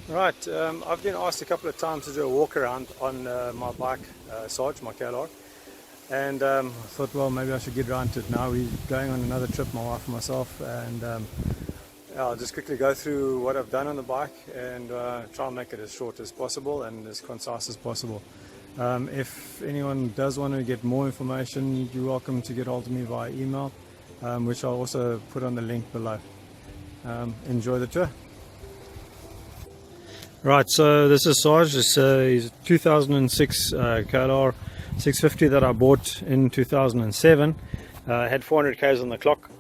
Right, I've been asked a couple of times to do a walk around on my bike, Sarge, my KLR, and I thought, well, maybe I should get around to it now. We're going on another trip, my wife and myself, and I'll just quickly go through what I've done on the bike and try and make it as short as possible and as concise as possible. If anyone does want to get more information, you're welcome to get hold of me via email, which I'll also put on the link below. Enjoy the tour. Right, so this is Sarge. It's a 2006 KLR 650 that I bought in 2007. Had 400 k's on the clock,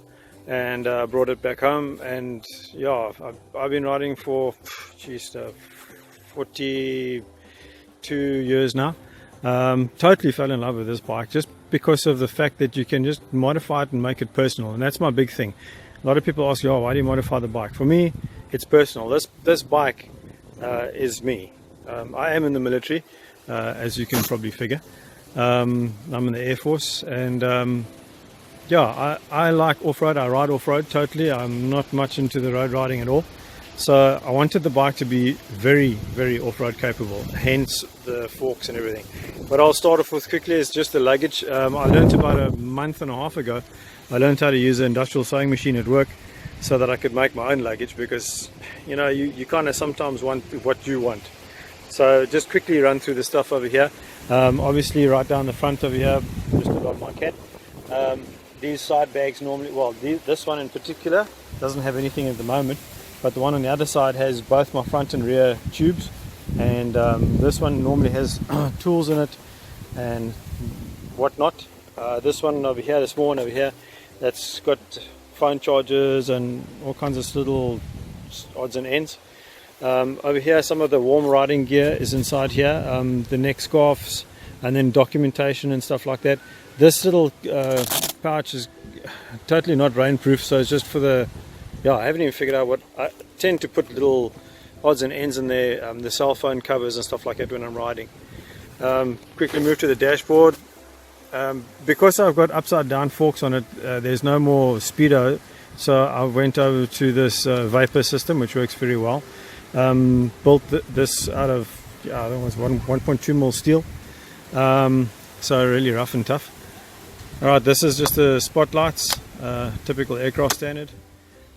and brought it back home. And yeah, I've been riding for 42 years now. Totally fell in love with this bike just because of the fact that you can just modify it and make it personal, and that's my big thing. A lot of people ask, oh, why do you modify the bike? For me, it's personal. This bike is me. I am in the military, as you can probably figure. I'm in the Air Force, and yeah, I like off-road. I ride off-road totally. I'm not much into the road riding at all, so I wanted the bike to be very, very off-road capable, hence the forks and everything. What I'll start off with quickly is just the luggage. I learned about a month and a half ago, I learned how to use an industrial sewing machine at work so that I could make my own luggage, because you know, you kind of sometimes want what you want. So just quickly run through the stuff over here. Obviously right down the front over here, just about my cat. These side bags normally, well, this one in particular doesn't have anything at the moment, but the one on the other side has both my front and rear tubes, and this one normally has tools in it and whatnot. This one over here, the small one over here, that's got phone chargers and all kinds of little odds and ends. Over here, some of the warm riding gear is inside here, the neck scarves, and then documentation and stuff like that. This little pouch is totally not rainproof, so it's just for the, yeah, I haven't even figured out what, I tend to put little odds and ends in there, the cell phone covers and stuff like that when I'm riding. Quickly move to the dashboard. Because I've got upside down forks on it, there's no more speedo, so I went over to this vapor system, which works very well. Built this out of, yeah, I think it was 1.2mm steel, so really rough and tough. Alright, this is just the spotlights, typical aircraft standard.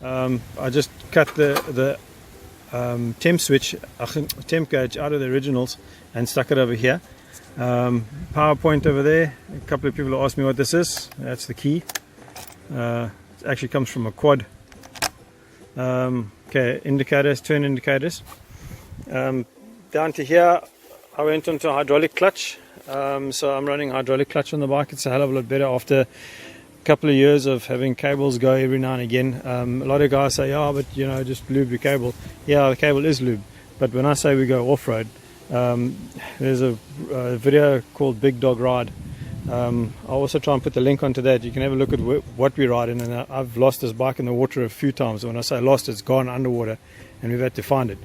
I just cut the temp switch, temp gauge out of the originals and stuck it over here. Power point over there. A couple of people asked me what this is. That's the key. It actually comes from a quad. Okay, indicators, turn indicators. Down to here, I went onto a hydraulic clutch. So I'm running hydraulic clutch on the bike. It's a hell of a lot better after a couple of years of having cables go every now and again. A lot of guys say, oh, but you know, just lube your cable. Yeah, the cable is lube, but when I say we go off-road, there's a video called Big Dog Ride. I'll also try and put the link onto that. You can have a look at what we ride in, and I've lost this bike in the water a few times. When I say lost, it's gone underwater and we've had to find it.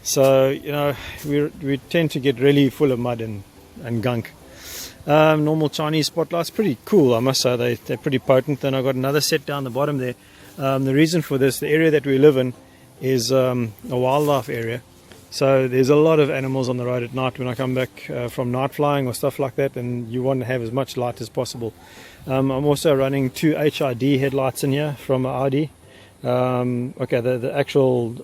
So you know, we tend to get really full of mud and gunk. Normal Chinese spotlights, pretty cool, I must say. They're pretty potent. Then I've got another set down the bottom there. The reason for this, the area that we live in is a wildlife area. So there's a lot of animals on the road at night when I come back from night flying or stuff like that, and you want to have as much light as possible. I'm also running two HID headlights in here from Audi. Okay, the actual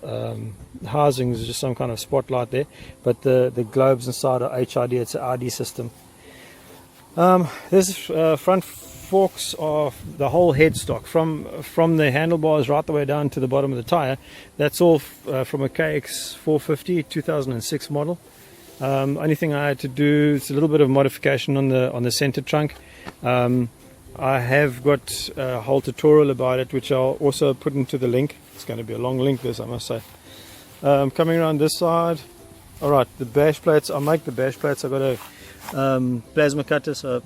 housing is just some kind of spotlight there, but the globes inside are HID. It's an Audi system. This front forks of the whole headstock from the handlebars right the way down to the bottom of the tire. That's all from a KX 450 2006 model. Only thing I had to do is a little bit of modification on the center trunk. I have got a whole tutorial about it, which I'll also put into the link. It's going to be a long link, this, I must say. Coming around this side, alright, the bash plates. I make the bash plates. I've got a plasma cutter, so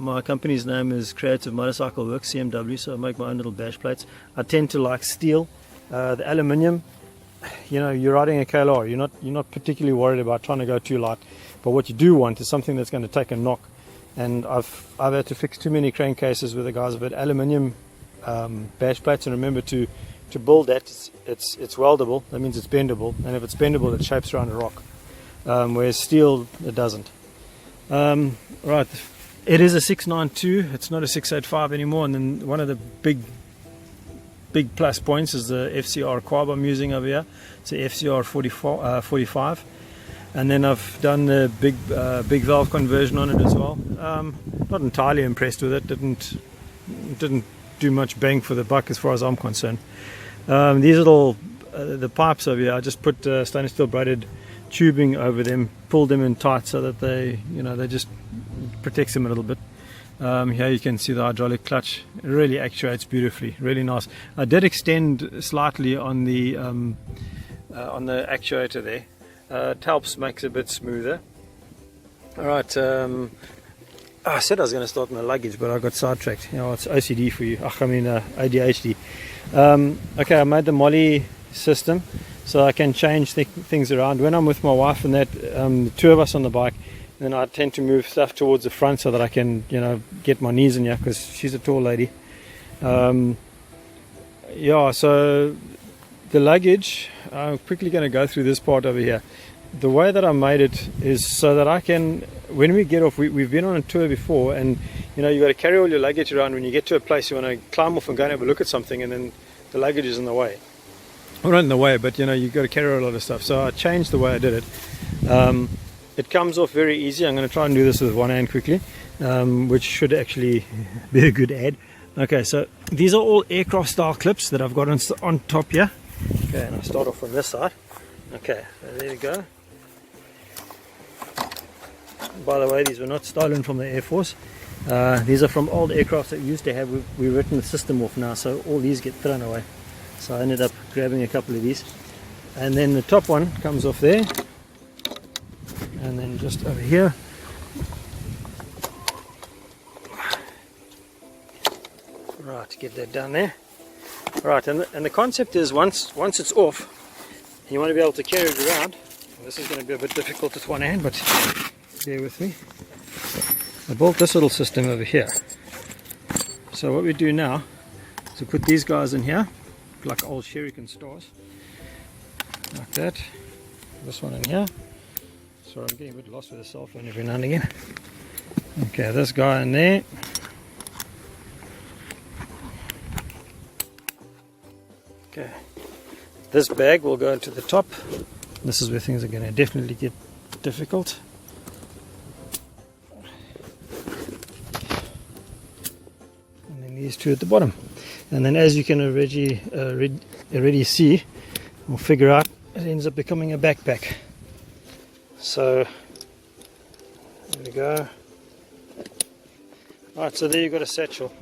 my company's name is Creative Motorcycle Works, CMW, so I make my own little bash plates. I tend to like steel. The aluminium, you know, you're riding a KLR, you're not particularly worried about trying to go too light, but what you do want is something that's going to take a knock. And I've had to fix too many crankcases where the guys have had aluminium bash plates, and remember to to build that, it's weldable. That means it's bendable, and if it's bendable, it shapes around a rock. Whereas steel, it doesn't. Right, it is a 692. It's not a 685 anymore. And then one of the big plus points is the FCR carb I'm using over here. It's a FCR 45. And then I've done the big valve conversion on it as well. Not entirely impressed with it. Didn't do much bang for the buck as far as I'm concerned. These little the pipes over here, I just put stainless steel braided tubing over them, pulled them in tight so that they just protects them a little bit. Here you can see the hydraulic clutch. It really actuates beautifully, really nice. I did extend slightly on the actuator there. It helps, makes it a bit smoother. Alright, I said I was going to start my luggage, but I got sidetracked. It's OCD for you. ADHD. Okay, I made the molly system so I can change things around. When I'm with my wife and that, the two of us on the bike, then I tend to move stuff towards the front so that I can, get my knees in here because she's a tall lady. Yeah, so the luggage, I'm quickly going to go through this part over here. The way that I made it is so that I can, when we get off, we've been on a tour before, and you've got to carry all your luggage around. When you get to a place, you want to climb off and go and have a look at something, and then the luggage is in the way. Well, not in the way, but you've got to carry a lot of stuff. So I changed the way I did it. It comes off very easy. I'm going to try and do this with one hand quickly, which should actually be a good ad. Okay, so these are all aircraft style clips that I've got on top here. Okay, and I'll start off from this side. Okay, so there we go. By the way, these were not stolen from the Air Force. These are from old aircraft that we used to have. We've written the system off now, so all these get thrown away. So I ended up grabbing a couple of these. And then the top one comes off there. And then just over here. Right, get that down there. Right, and the concept is once it's off, you want to be able to carry it around. This is going to be a bit difficult with one hand, but bear with me. I built this little system over here. So what we do now is we put these guys in here, like old Shuriken stars, like that. This one in here. Sorry, I'm getting a bit lost with the cell phone every now and again. Okay, this guy in there. Okay, this bag will go into the top. This is where things are going to definitely get difficult. And then these two at the bottom. And then, as you can already see or figure out, it ends up becoming a backpack. So there we go. Alright, so there you've got a satchel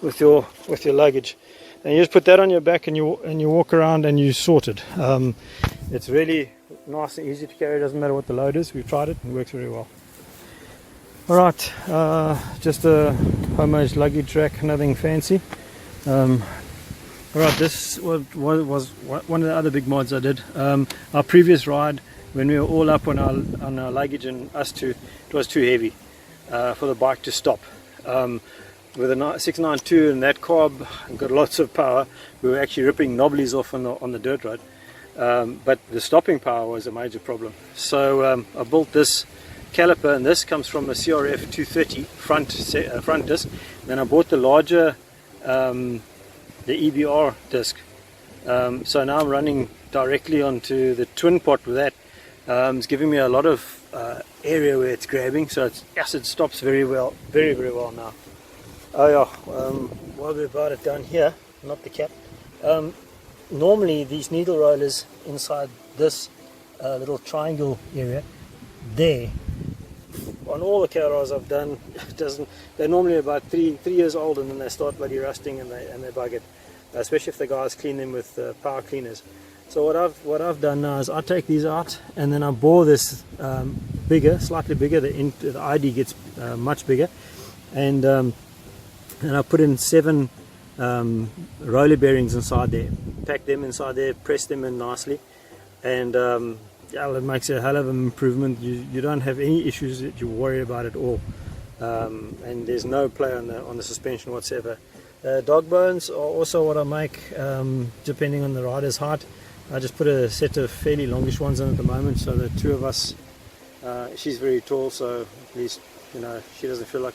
with your luggage. And you just put that on your back and you walk around and you sort it. It's really nice and easy to carry. It doesn't matter what the load is. We've tried it and it works very well. Alright, just a homemade luggage rack, nothing fancy. Alright, this was one of the other big mods I did. Our previous ride, when we were all up on our luggage and us two, it was too heavy for the bike to stop. With a 692 and that carb, got lots of power. We were actually ripping knobblies off on the dirt road, but the stopping power was a major problem. So I built this caliper, and this comes from a CRF 230 front disc. Then I bought the larger, the EBR disc. So now I'm running directly onto the twin pot with that. It's giving me a lot of area where it's grabbing, so it stops very well, very well now. Oh yeah, while we're about it down here, not the cap, normally these needle rollers inside this little triangle area there, on all the KLRs I've done, they're normally about three years old, and then they start bloody rusting and they bug it, especially if the guys clean them with power cleaners. So what I've done now is I take these out, and then I bore this slightly bigger, the ID gets much bigger, and I put in 7 roller bearings inside there, pack them inside there, press them in nicely, and yeah, it makes a hell of an improvement. You don't have any issues that you worry about at all, and there's no play on the suspension whatsoever. Dog bones are also what I make, depending on the rider's height. I just put a set of fairly longish ones in at the moment, so the two of us, she's very tall, so at least, you know, she doesn't feel like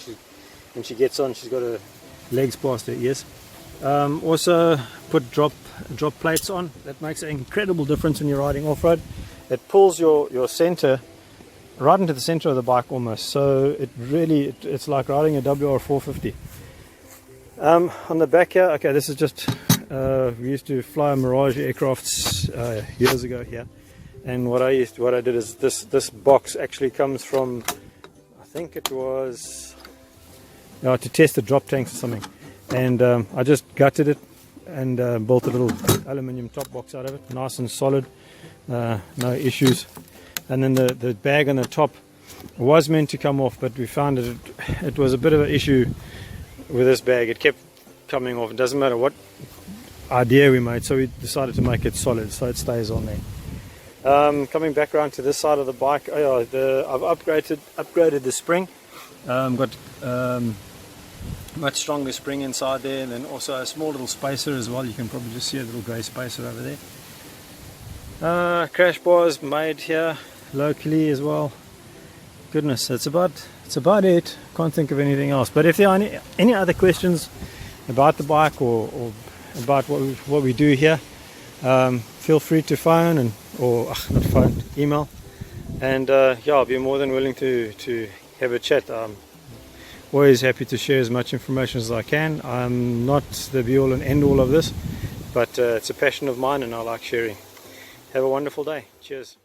when she gets on, she's got her legs past her ears. Also put drop plates on. That makes an incredible difference when you're riding off-road. It pulls your center right into the center of the bike almost, so it's like riding a WR450. On the back here, okay, this is just we used to fly Mirage aircrafts years ago here, and what I did is this box actually comes from, I think it was to test the drop tanks or something, and I just gutted it and built a little aluminium top box out of it, nice and solid, no issues. And then the bag on the top was meant to come off, but we found that it was a bit of an issue with this bag. It kept coming off. It doesn't matter what idea we made, so we decided to make it solid so it stays on there. Coming back around to this side of the bike, I've upgraded the spring. Got much stronger spring inside there, and then also a small little spacer as well. You can probably just see a little grey spacer over there. Crash bars made here locally as well. Goodness, it's about it. Can't think of anything else. But if there are any other questions about the bike or about what we do here, feel free to phone email, and I'll be more than willing to have a chat. Always happy to share as much information as I can. I'm not the be all and end all of this, but it's a passion of mine and I like sharing. Have a wonderful day. Cheers.